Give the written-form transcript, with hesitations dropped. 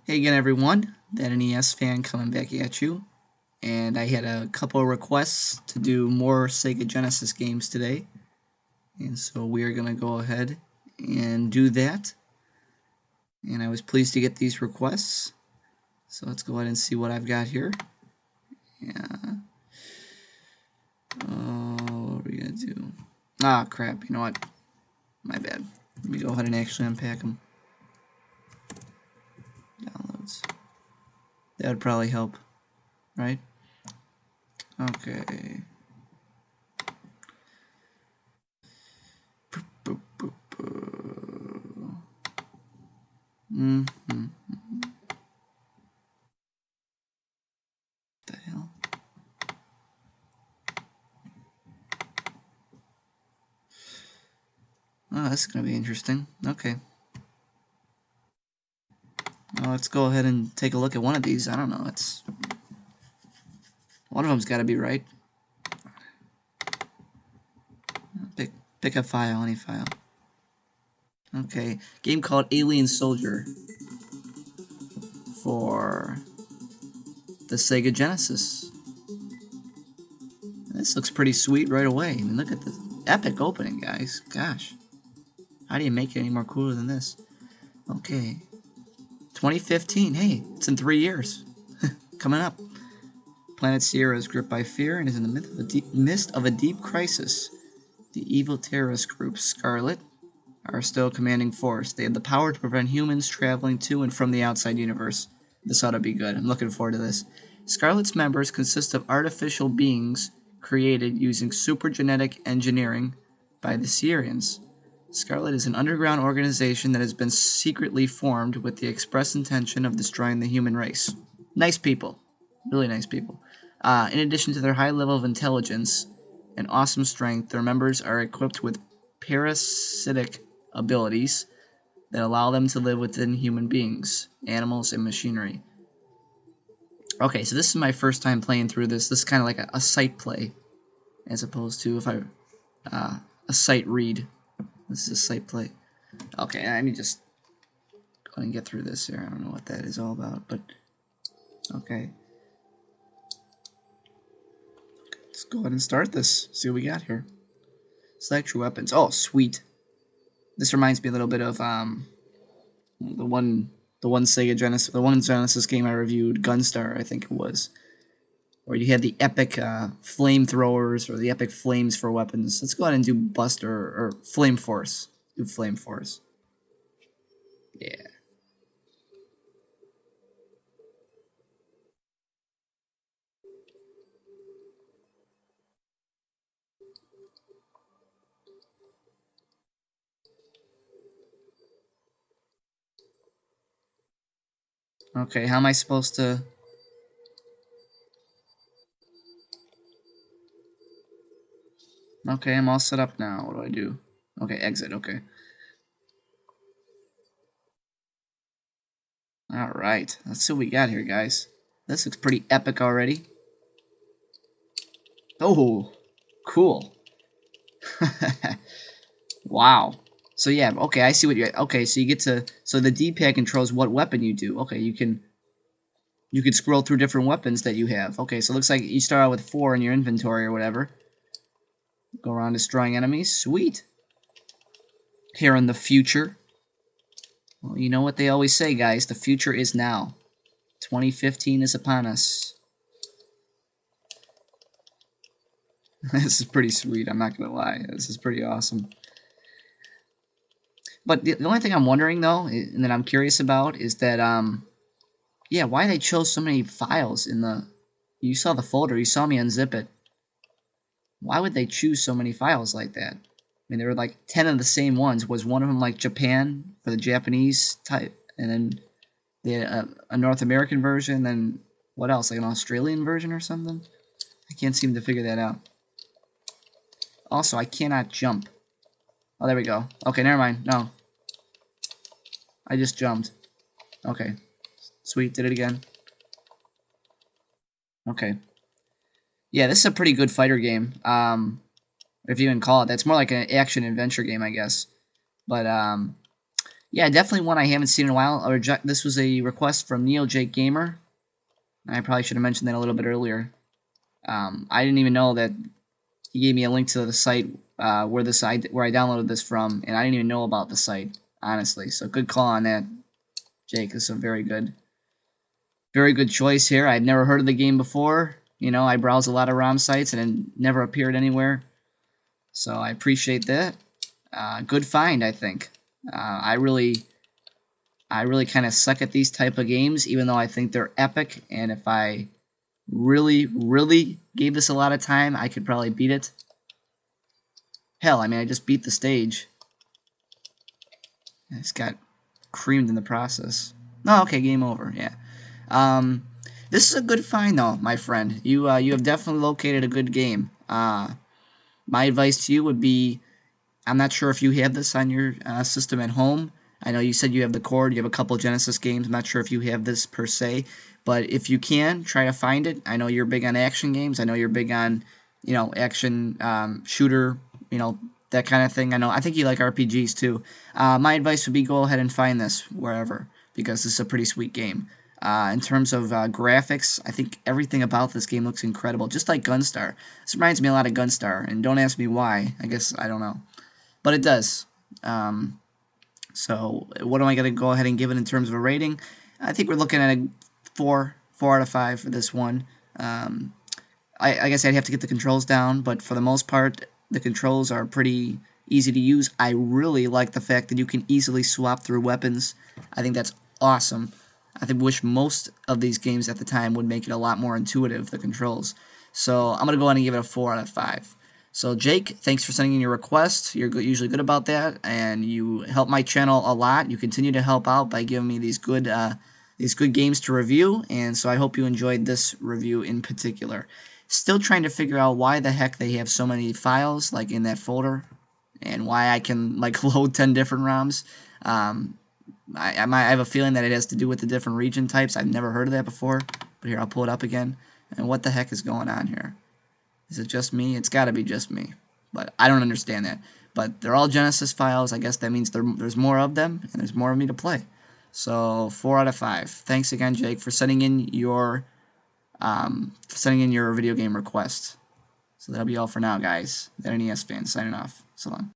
Hey again, everyone. That NES fan coming back at you. And I had a couple of requests to do more Sega Genesis games today. And so we are going to go ahead and do that. And I was pleased to get these requests. So let's go ahead and see what I've got here. Yeah. What are we going to do? Ah, crap. You know what? My bad. Let me go ahead and actually unpack them. Downloads. That would probably help, right? Okay. Mm-hmm. The hell? Oh, this is going to be interesting. Okay. Well, let's go ahead and take a look at one of these. I don't know. It's one of them's got to be right. Pick a file, any file. Okay. Game called Alien Soldier for the Sega Genesis. This looks pretty sweet right away. I mean, look at the epic opening, guys. Gosh. How do you make it any more cooler than this? Okay. 2015. Hey, it's in 3 years. Coming up. Planet Sierra is gripped by fear and is in the midst of a deep crisis. The evil terrorist group Scarlet are still a commanding force. They have the power to prevent humans traveling to and from the outside universe. This ought to be good. I'm looking forward to this. Scarlet's members consist of artificial beings created using supergenetic engineering by the Sierrans. Scarlet is an underground organization that has been secretly formed with the express intention of destroying the human race. Nice people. Really nice people. In addition to their high level of intelligence and awesome strength, their members are equipped with parasitic abilities that allow them to live within human beings, animals, and machinery. Okay, so this is my first time playing through this. This is kind of like a sight play, as opposed to a sight read. This is a sight play. Okay, let me just go ahead and get through this here. I don't know what that is all about, but okay. Let's go ahead and start this. See what we got here. Select your weapons. Oh, sweet. This reminds me a little bit of the one Sega Genesis, the one Genesis game I reviewed, Gunstar, I think it was, where you had the epic flamethrowers or the epic flames for weapons. Let's go ahead and do Buster or Flame Force. Do Flame Force. Yeah. Okay, how am I supposed to... Okay, I'm all set up now. What do I do? Okay, exit, okay. Alright, let's see what we got here, guys. This looks pretty epic already. Oh, cool. Wow. So yeah, okay, I see what you're... Okay, so you get to... So the D-pad controls what weapon you do. Okay, you can scroll through different weapons that you have. Okay, so it looks like you start out with 4 in your inventory or whatever. Go around destroying enemies. Sweet. Here in the future. Well, you know what they always say, guys. The future is now. 2015 is upon us. This is pretty sweet, I'm not going to lie. This is pretty awesome. But the only thing I'm wondering, though, and that I'm curious about, is that, yeah, why they chose so many files in the... You saw the folder, you saw me unzip it. Why would they choose so many files like that? I mean, there were like 10 of the same ones. Was one of them like Japan for the Japanese type, and then they had a North American version, then what else? Like an Australian version or something? I can't seem to figure that out. Also, I cannot jump. Oh, there we go. Okay, never mind. No. I just jumped. Okay. Sweet, did it again. Okay. Yeah, this is a pretty good fighter game. If you can call it that. It's more like an action adventure game, I guess. But Yeah, definitely one I haven't seen in a while. This was a request from Neo Jake Gamer. I probably should have mentioned that a little bit earlier. I didn't even know that he gave me a link to the site where I downloaded this from, and I didn't even know about the site, honestly. So good call on that, Jake. This is a very good choice here. I'd never heard of the game before. You know, I browse a lot of ROM sites and it never appeared anywhere. So I appreciate that. Good find, I think. I really kind of suck at these type of games, even though I think they're epic. And if I really gave this a lot of time, I could probably beat it. Hell, I mean, I just beat the stage. I just got creamed in the process. Oh, okay, game over. Yeah. Um, this is a good find, though, my friend. You have definitely located a good game. My advice to you would be, I'm not sure if you have this on your system at home. I know you said you have the cord. You have a couple Genesis games. I'm not sure if you have this per se, but if you can, try to find it. I know you're big on action games. I know you're big on, action shooter, that kind of thing. I think you like RPGs too. My advice would be go ahead and find this wherever because this is a pretty sweet game. In terms of graphics, I think everything about this game looks incredible, just like Gunstar. This reminds me a lot of Gunstar, and don't ask me why. I guess I don't know, but it does. So what am I going to go ahead and give it in terms of a rating? I think we're looking at a 4 out of 5 for this one. I guess I'd have to get the controls down, but for the most part, the controls are pretty easy to use. I really like the fact that you can easily swap through weapons. I think that's awesome. Wish most of these games at the time would make it a lot more intuitive, the controls. So I'm going to go ahead and give it a 4 out of 5. So Jake, thanks for sending in your request. You're usually good about that, and you help my channel a lot. You continue to help out by giving me these good games to review, and so I hope you enjoyed this review in particular. Still trying to figure out why the heck they have so many files like in that folder, and why I can like load 10 different ROMs. I have a feeling that it has to do with the different region types. I've never heard of that before, but here I'll pull it up again. And what the heck is going on here? Is it just me? It's got to be just me, but I don't understand that. But they're all Genesis files. I guess that means there's more of them, and there's more of me to play. So 4 out of 5. Thanks again, Jake, for sending in your video game request. So that'll be all for now, guys. The NES fans signing off. So long.